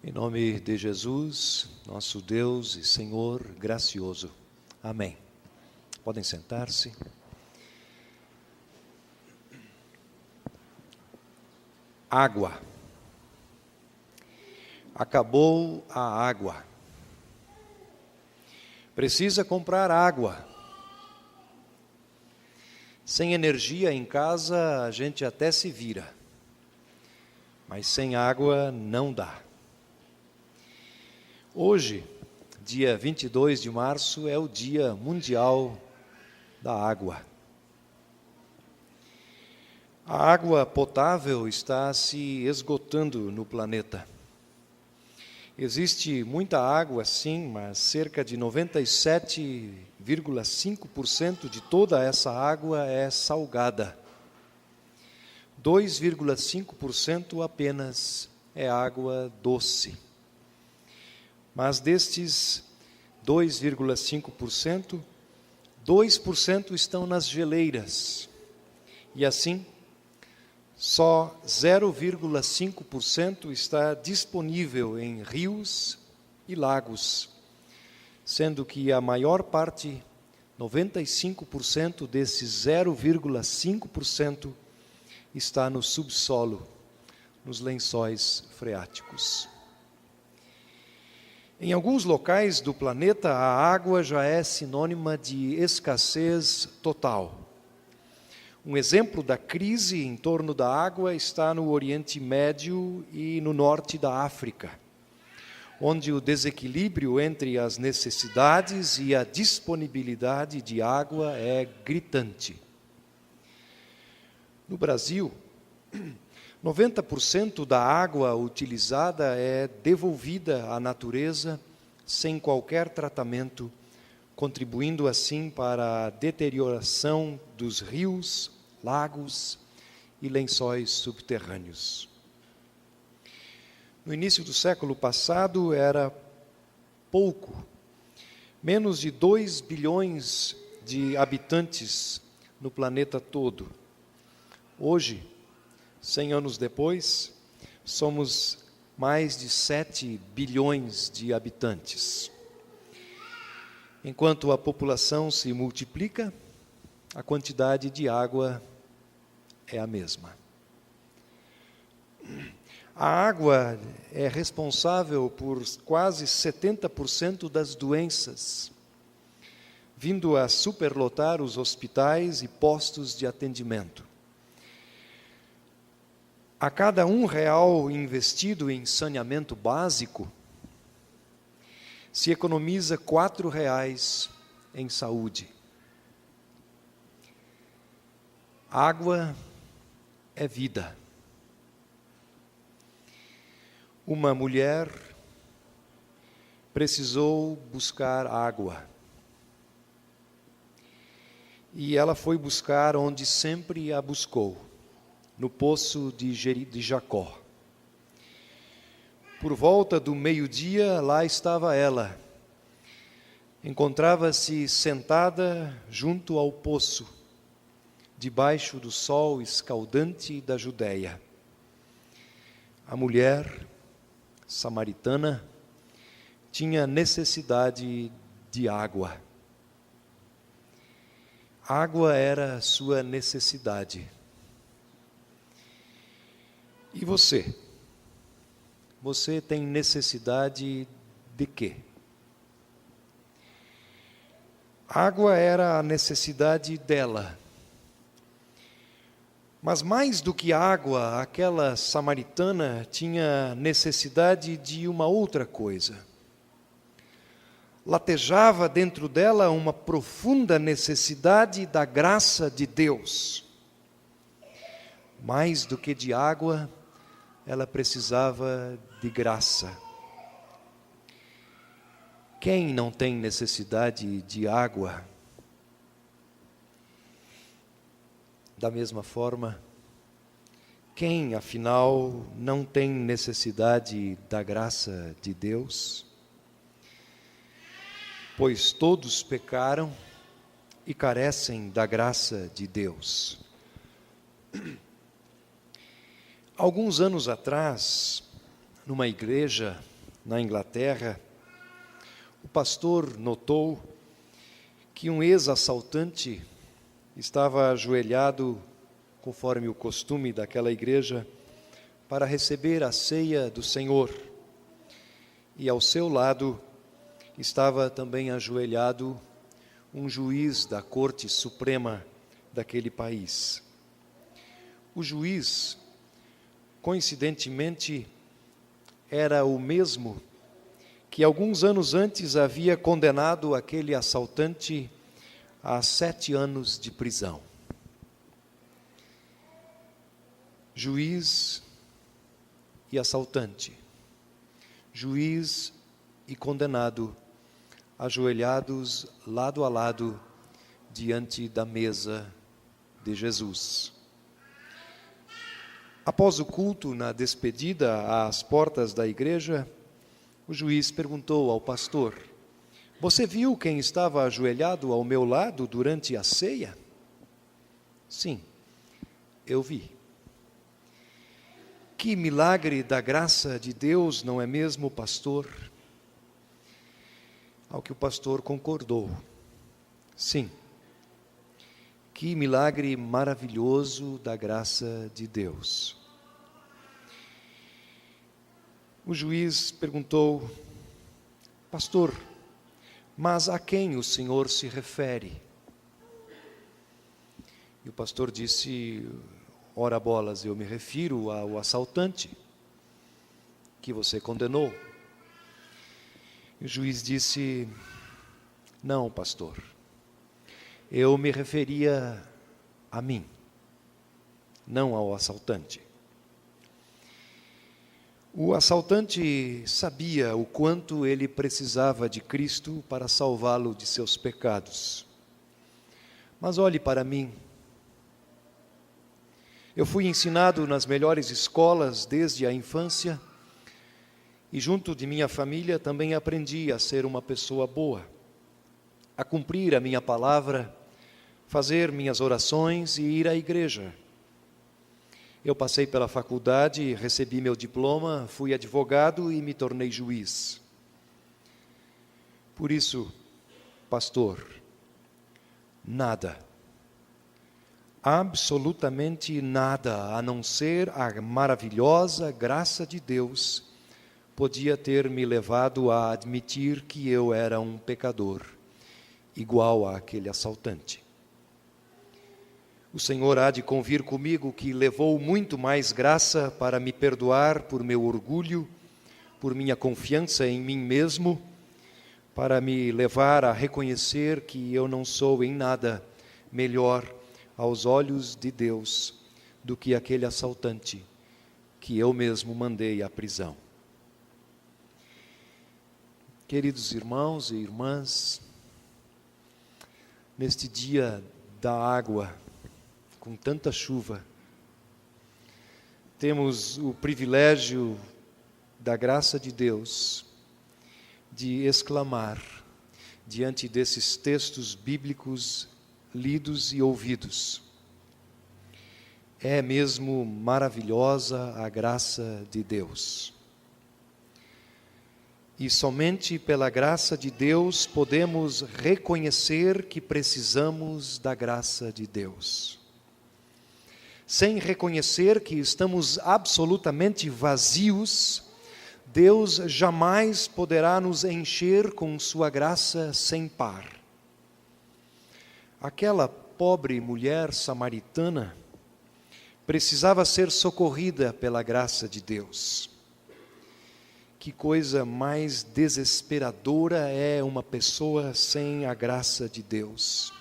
Em nome de Jesus, nosso Deus e Senhor gracioso. Amém. Podem sentar-se. Água. Acabou a água. Precisa comprar água. Sem energia em casa, a gente até se vira. Mas sem água não dá. Hoje, dia 22 de março, é o Dia Mundial da Água. A água potável está se esgotando no planeta. Existe muita água, sim, mas cerca de 97,5% de toda essa água é salgada. 2,5% apenas é água doce. Mas destes 2,5%, 2% estão nas geleiras. E assim, só 0,5% está disponível em rios e lagos, sendo que a maior parte, 95% desses 0,5%, está no subsolo, nos lençóis freáticos. Em alguns locais do planeta, a água já é sinônima de escassez total. Um exemplo da crise em torno da água está no Oriente Médio e no norte da África, onde o desequilíbrio entre as necessidades e a disponibilidade de água é gritante. No Brasil, 90% da água utilizada é devolvida à natureza sem qualquer tratamento, contribuindo assim para a deterioração dos rios, lagos e lençóis subterrâneos. No início do século passado era pouco, menos de 2 bilhões de habitantes no planeta todo. Hoje, 100 anos depois, somos mais de 7 bilhões de habitantes. Enquanto a população se multiplica, a quantidade de água é a mesma. A água é responsável por quase 70% das doenças, vindo a superlotar os hospitais e postos de atendimento. A cada R$1 investido em saneamento básico, se economiza R$4 em saúde. Água é vida. Uma mulher precisou buscar água. E ela foi buscar onde sempre a buscou, no poço de Jacó. Por volta do meio-dia, lá estava ela. Encontrava-se sentada junto ao poço, debaixo do sol escaldante da Judéia. A mulher samaritana tinha necessidade de água. Água era sua necessidade. E você? Você tem necessidade de quê? Água era a necessidade dela. Mas mais do que água, aquela samaritana tinha necessidade de uma outra coisa. Latejava dentro dela uma profunda necessidade da graça de Deus. Mais do que de água, ela precisava de graça. Quem não tem necessidade de água? Da mesma forma, quem, afinal, não tem necessidade da graça de Deus? Pois todos pecaram e carecem da graça de Deus. Alguns anos atrás, numa igreja na Inglaterra, o pastor notou que um ex-assaltante estava ajoelhado, conforme o costume daquela igreja, para receber a ceia do Senhor. E ao seu lado estava também ajoelhado um juiz da Corte Suprema daquele país. O juiz, coincidentemente, era o mesmo que alguns anos antes havia condenado aquele assaltante a 7 anos de prisão. Juiz e assaltante, juiz e condenado, ajoelhados lado a lado diante da mesa de Jesus. Após o culto, na despedida às portas da igreja, o juiz perguntou ao pastor: "Você viu quem estava ajoelhado ao meu lado durante a ceia?" "Sim, eu vi." "Que milagre da graça de Deus, não é mesmo, pastor?" Ao que o pastor concordou: "Sim, que milagre maravilhoso da graça de Deus." O juiz perguntou: "Pastor, mas a quem o senhor se refere?" E o pastor disse: "Ora bolas, eu me refiro ao assaltante que você condenou." E o juiz disse: "Não, pastor, eu me referia a mim, não ao assaltante." O assaltante sabia o quanto ele precisava de Cristo para salvá-lo de seus pecados. Mas olhe para mim. Eu fui ensinado nas melhores escolas desde a infância e junto de minha família também aprendi a ser uma pessoa boa, a cumprir a minha palavra, fazer minhas orações e ir à igreja. Eu passei pela faculdade, recebi meu diploma, fui advogado e me tornei juiz. Por isso, pastor, nada, absolutamente nada, a não ser a maravilhosa graça de Deus, podia ter me levado a admitir que eu era um pecador, igual àquele assaltante. O Senhor há de convir comigo que levou muito mais graça para me perdoar por meu orgulho, por minha confiança em mim mesmo, para me levar a reconhecer que eu não sou em nada melhor aos olhos de Deus do que aquele assaltante que eu mesmo mandei à prisão. Queridos irmãos e irmãs, neste dia da água, com tanta chuva, temos o privilégio da graça de Deus de exclamar diante desses textos bíblicos lidos e ouvidos: é mesmo maravilhosa a graça de Deus. E somente pela graça de Deus podemos reconhecer que precisamos da graça de Deus. Sem reconhecer que estamos absolutamente vazios, Deus jamais poderá nos encher com sua graça sem par. Aquela pobre mulher samaritana precisava ser socorrida pela graça de Deus. Que coisa mais desesperadora é uma pessoa sem a graça de Deus.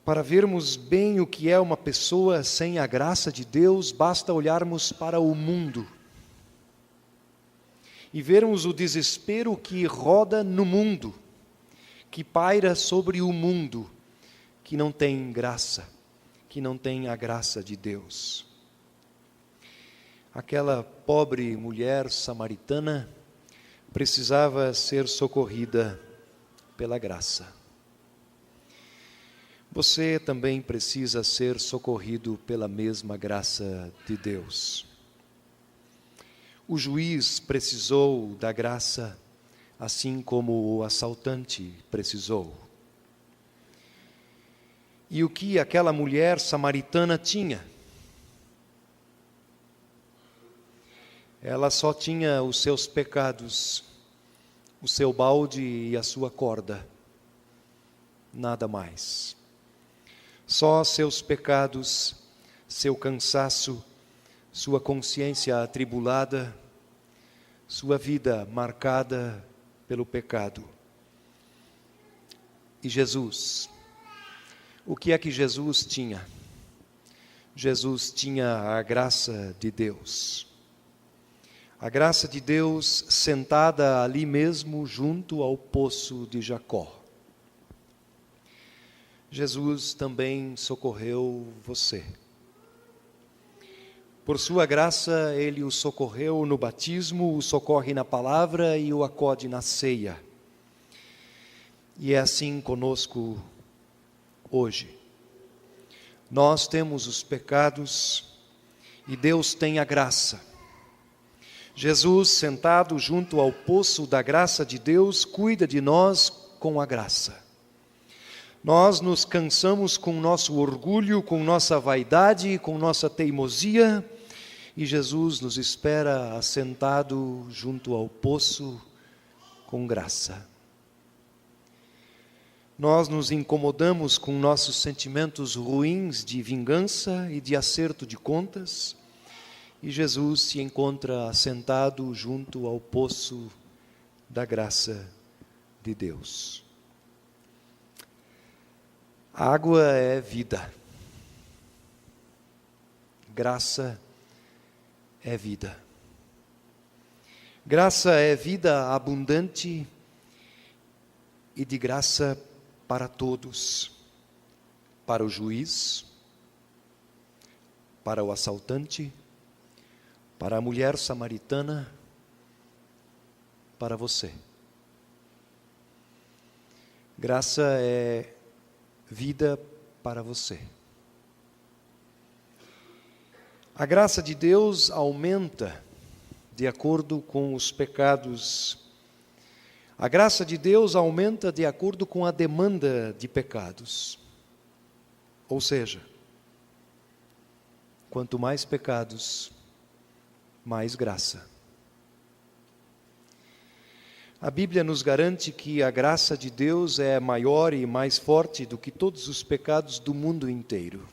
Para vermos bem o que é uma pessoa sem a graça de Deus, basta olharmos para o mundo e vermos o desespero que roda no mundo, que paira sobre o mundo, que não tem graça, que não tem a graça de Deus. Aquela pobre mulher samaritana precisava ser socorrida pela graça. Você também precisa ser socorrido pela mesma graça de Deus. O juiz precisou da graça, assim como o assaltante precisou. E o que aquela mulher samaritana tinha? Ela só tinha os seus pecados, o seu balde e a sua corda, nada mais. Só seus pecados, seu cansaço, sua consciência atribulada, sua vida marcada pelo pecado. E Jesus, o que é que Jesus tinha? Jesus tinha a graça de Deus. A graça de Deus sentada ali mesmo junto ao poço de Jacó. Jesus também socorreu você. Por sua graça, Ele o socorreu no batismo, o socorre na palavra e o acode na ceia. E é assim conosco hoje. Nós temos os pecados e Deus tem a graça. Jesus, sentado junto ao poço da graça de Deus, cuida de nós com a graça. Nós nos cansamos com nosso orgulho, com nossa vaidade, com nossa teimosia, e Jesus nos espera assentado junto ao poço com graça. Nós nos incomodamos com nossos sentimentos ruins de vingança e de acerto de contas, e Jesus se encontra assentado junto ao poço da graça de Deus. A água é vida. Graça é vida. Graça é vida abundante e de graça para todos. Para o juiz, para o assaltante, para a mulher samaritana, para você. Graça é vida para você. A graça de Deus aumenta de acordo com os pecados. A graça de Deus aumenta de acordo com a demanda de pecados. Ou seja, quanto mais pecados, mais graça. A Bíblia nos garante que a graça de Deus é maior e mais forte do que todos os pecados do mundo inteiro.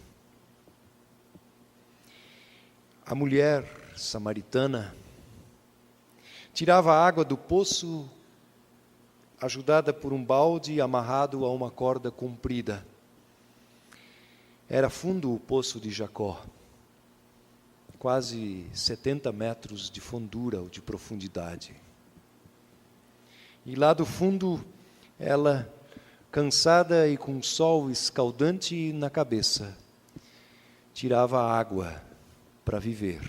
A mulher samaritana tirava a água do poço, ajudada por um balde amarrado a uma corda comprida. Era fundo o poço de Jacó, quase 70 metros de fundura ou de profundidade. E lá do fundo, ela, cansada e com o sol escaldante na cabeça, tirava a água para viver.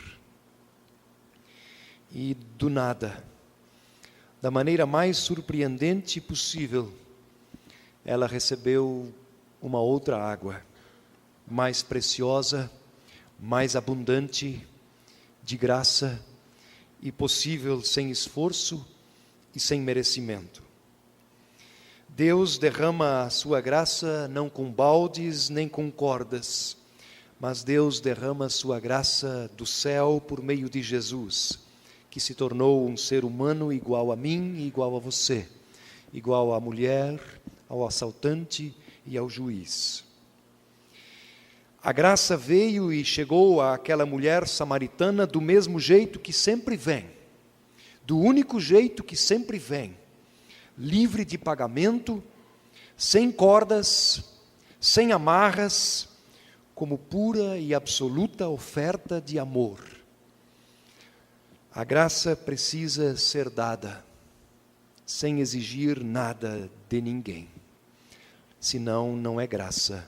E do nada, da maneira mais surpreendente possível, ela recebeu uma outra água, mais preciosa, mais abundante, de graça e possível sem esforço e sem merecimento. Deus derrama a sua graça não com baldes nem com cordas, mas Deus derrama a sua graça do céu por meio de Jesus, que se tornou um ser humano igual a mim e igual a você, igual à mulher, ao assaltante e ao juiz. A graça veio e chegou àquela mulher samaritana do mesmo jeito que sempre vem, do único jeito que sempre vem, livre de pagamento, sem cordas, sem amarras, como pura e absoluta oferta de amor. A graça precisa ser dada, sem exigir nada de ninguém. Senão, não é graça,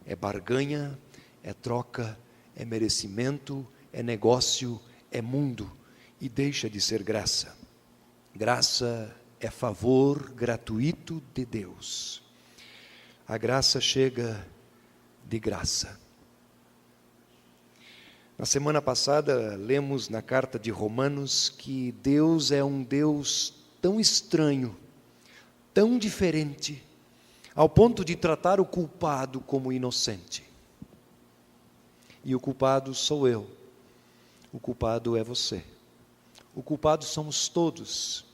é barganha, é troca, é merecimento, é negócio, é mundo, e deixa de ser graça. Graça é favor gratuito de Deus. A graça chega de graça. Na semana passada, lemos na carta de Romanos que Deus é um Deus tão estranho, tão diferente, ao ponto de tratar o culpado como inocente. E o culpado sou eu, o culpado é você, o culpado somos todos,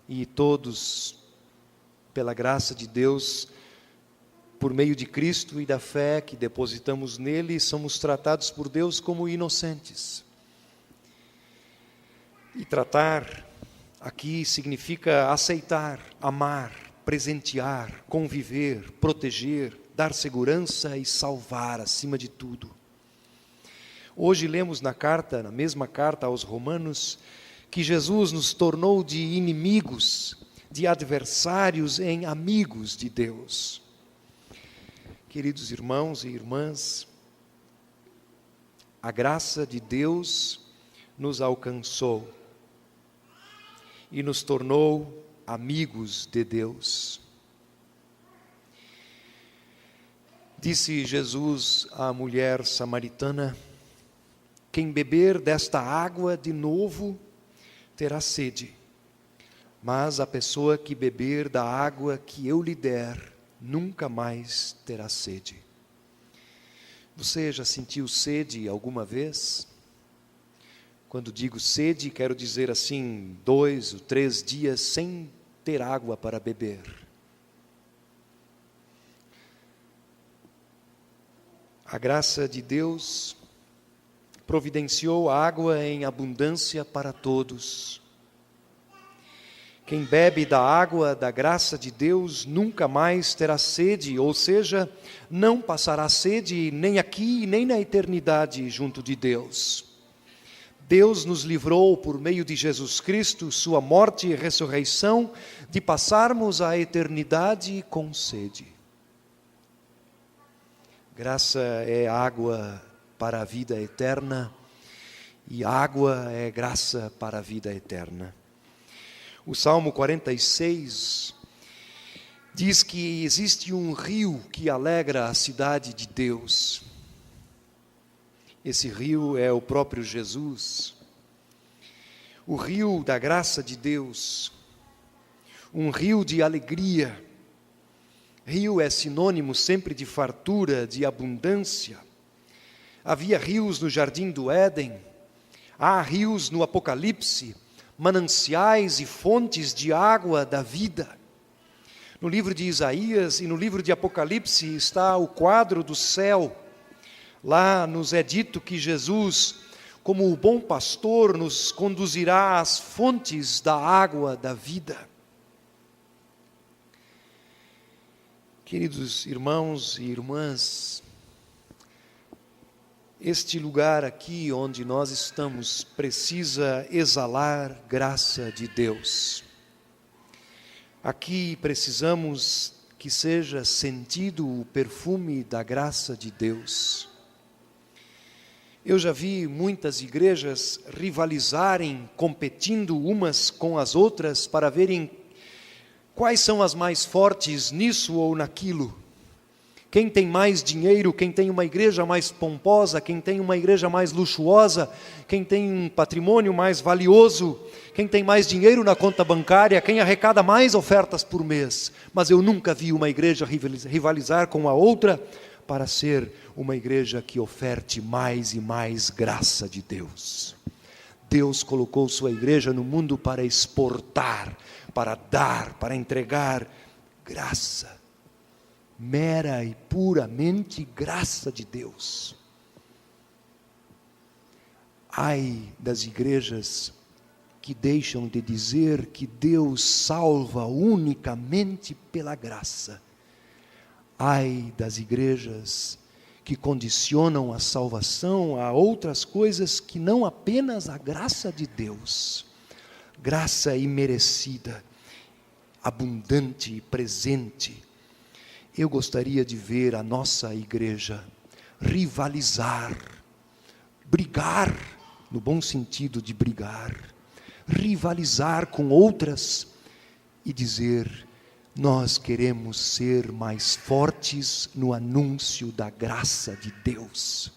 e todos, pela graça de Deus, por meio de Cristo e da fé que depositamos nele, somos tratados por Deus como inocentes. E tratar aqui significa aceitar, amar, presentear, conviver, proteger, dar segurança e salvar acima de tudo. Hoje lemos na mesma carta aos Romanos, que Jesus nos tornou de inimigos, de adversários em amigos de Deus. Queridos irmãos e irmãs, a graça de Deus nos alcançou e nos tornou amigos de Deus. Disse Jesus à mulher samaritana: quem beber desta água de novo terá sede, mas a pessoa que beber da água que eu lhe der, nunca mais terá sede. Você já sentiu sede alguma vez? Quando digo sede, quero dizer assim, 2 ou 3 dias sem ter água para beber. A graça de Deus providenciou água em abundância para todos. Quem bebe da água da graça de Deus nunca mais terá sede, ou seja, não passará sede nem aqui nem na eternidade junto de Deus. Deus nos livrou por meio de Jesus Cristo, sua morte e ressurreição, de passarmos a eternidade com sede. Graça é água para a vida eterna e água é graça para a vida eterna. O Salmo 46 diz que existe um rio que alegra a cidade de Deus. Esse rio é o próprio Jesus. O rio da graça de Deus. Um rio de alegria. Rio é sinônimo sempre de fartura, de abundância. Havia rios no jardim do Éden. Há rios no Apocalipse. Mananciais e fontes de água da vida. No livro de Isaías e no livro de Apocalipse está o quadro do céu. Lá nos é dito que Jesus, como o bom pastor, nos conduzirá às fontes da água da vida. Queridos irmãos e irmãs, este lugar aqui onde nós estamos precisa exalar graça de Deus. Aqui precisamos que seja sentido o perfume da graça de Deus. Eu já vi muitas igrejas rivalizarem, competindo umas com as outras para verem quais são as mais fortes nisso ou naquilo. Quem tem mais dinheiro, quem tem uma igreja mais pomposa, quem tem uma igreja mais luxuosa, quem tem um patrimônio mais valioso, quem tem mais dinheiro na conta bancária, quem arrecada mais ofertas por mês. Mas eu nunca vi uma igreja rivalizar com a outra para ser uma igreja que oferte mais e mais graça de Deus. Deus colocou sua igreja no mundo para exportar, para dar, para entregar graça. Mera e puramente graça de Deus. Ai das igrejas que deixam de dizer que Deus salva unicamente pela graça. Ai das igrejas que condicionam a salvação a outras coisas que não apenas a graça de Deus. Graça imerecida, abundante e presente. Eu gostaria de ver a nossa igreja rivalizar, brigar, no bom sentido de brigar, rivalizar com outras e dizer: nós queremos ser mais fortes no anúncio da graça de Deus.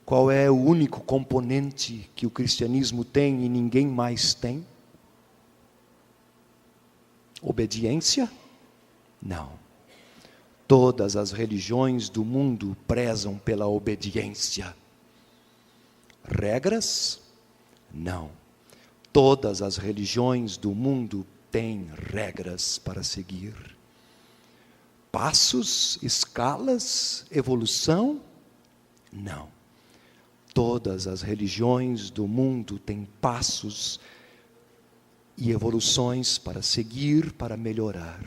Qual é o único componente que o cristianismo tem e ninguém mais tem? Obediência? Não. Todas as religiões do mundo prezam pela obediência. Regras? Não. Todas as religiões do mundo têm regras para seguir. Passos, escalas, evolução? Não. Todas as religiões do mundo têm passos e evoluções para seguir, para melhorar.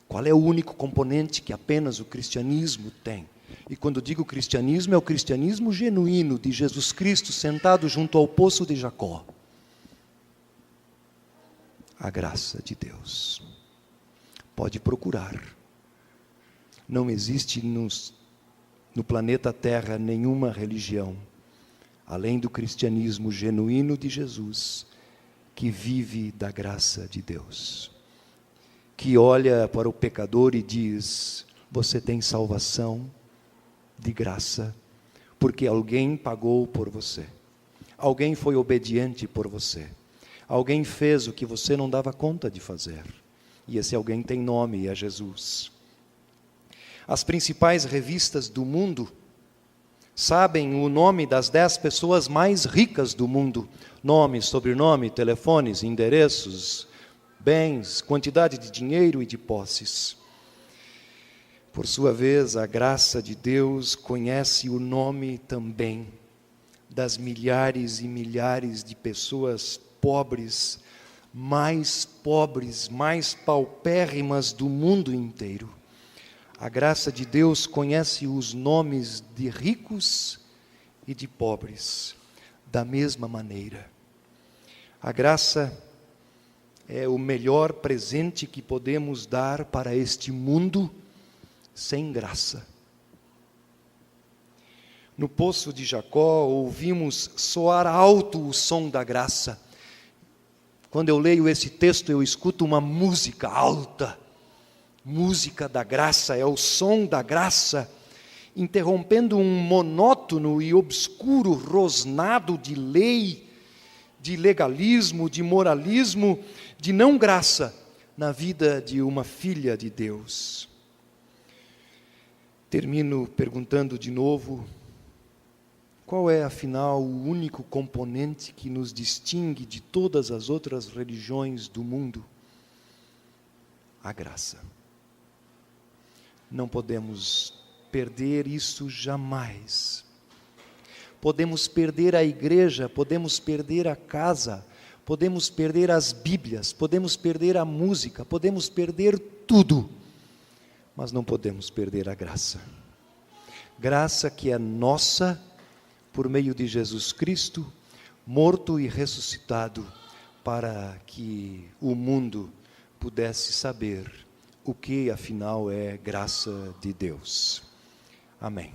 Qual é o único componente que apenas o cristianismo tem? E quando digo cristianismo, é o cristianismo genuíno de Jesus Cristo sentado junto ao poço de Jacó. A graça de Deus. Pode procurar. Não existe no planeta Terra nenhuma religião, além do cristianismo genuíno de Jesus, que vive da graça de Deus. Que olha para o pecador e diz: você tem salvação de graça, porque alguém pagou por você. Alguém foi obediente por você. Alguém fez o que você não dava conta de fazer. E esse alguém tem nome, e é Jesus. As principais revistas do mundo sabem o nome das 10 pessoas mais ricas do mundo. Nome, sobrenome, telefones, endereços, bens, quantidade de dinheiro e de posses. Por sua vez, a graça de Deus conhece o nome também das milhares e milhares de pessoas pobres, mais paupérrimas do mundo inteiro. A graça de Deus conhece os nomes de ricos e de pobres, da mesma maneira. A graça é o melhor presente que podemos dar para este mundo sem graça. No poço de Jacó, ouvimos soar alto o som da graça. Quando eu leio esse texto, eu escuto uma música alta. Música da graça, é o som da graça, interrompendo um monótono e obscuro rosnado de lei, de legalismo, de moralismo, de não graça na vida de uma filha de Deus. Termino perguntando de novo: qual é, afinal, o único componente que nos distingue de todas as outras religiões do mundo? A graça. Não podemos perder isso jamais. Podemos perder a igreja, podemos perder a casa, podemos perder as Bíblias, podemos perder a música, podemos perder tudo, mas não podemos perder a graça. Graça que é nossa por meio de Jesus Cristo, morto e ressuscitado, para que o mundo pudesse saber o que afinal é graça de Deus. Amém.